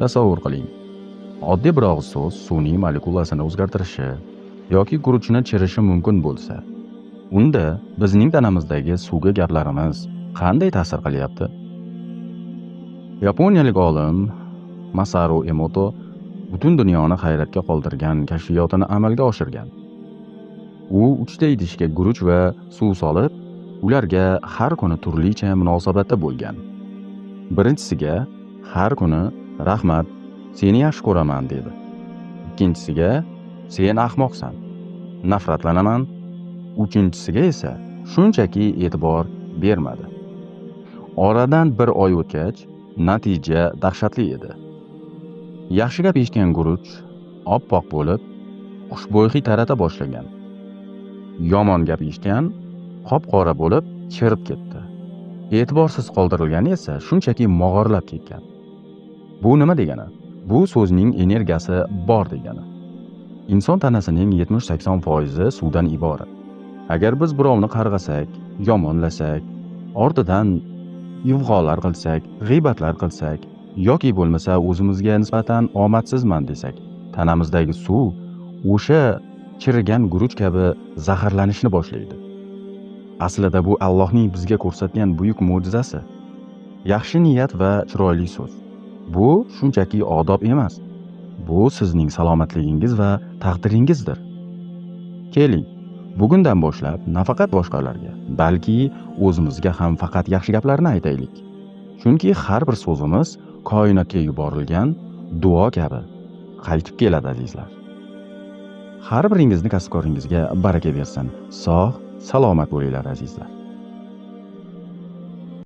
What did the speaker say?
Tasavvur qiling. Oddiy bir og'iz so'z suvning molekulasini o'zgartirishi yoki guruchni chirishi mumkin bo'lsa, unda bizning tanamizdagi suvga gaplarimiz qanday ta'sir qilyapti? Yaponiyalik olim Masaru Emoto butun dunyoni hayratga qoldirgan kashfiyotini amalga oshirgan. U 3 ta idishga guruch va suv solib, ularga har kuni turlicha munosabatda bo'lgan. Birinchisiga har kuni rahmat, seni yaxshi ko'raman dedi. Ikkinchisiga sen ahmoqsan, nafratlanaman. Uchinchisiga esa shunchaki e'tibor bermadi. Oradan bir oy o'tgach, natija dahshatli edi. Yaxshi gap eshitgan guruch oppoq bo'lib, xushbo'y hid tarata boshlagan. Yomon gap eshitgan qop-qora bo'lib, chirib ketdi. E'tiborsiz qoldirilgani esa shunchaki mog'orlab ketgan. Bu nima degani? Bu so'zning energiyasi bor degani. Inson tanasining 70-80% suvdan iborat. Agar biz birovni qarg'asak, yomonlasak, ortidan yuvg'olar qilsak, g'iybatlar qilsak yoki bo'lmasa o'zimizga nisbatan omadsizman desak, tanamizdagi suv o'sha chirigan guruch kabi zaharlanishni boshlaydi. Aslida bu Allohning bizga ko'rsatgan buyuk mo'jizasi. Yaxshi niyat va chiroyli so'z. Bu shunchaki odob emas. Bu sizning salomatligingiz va taqdiringizdir. Keling, bugundan boshlab nafaqat boshqalarga, balki o'zimizga ham faqat yaxshi gaplarni aytaylik. Chunki har bir so'zimiz koinotga yuborilgan duo kabi qaytib keladi azizlar. Har biringizni kasb-koringizga baraka bersin. Sog', salomat bo'linglar azizlar.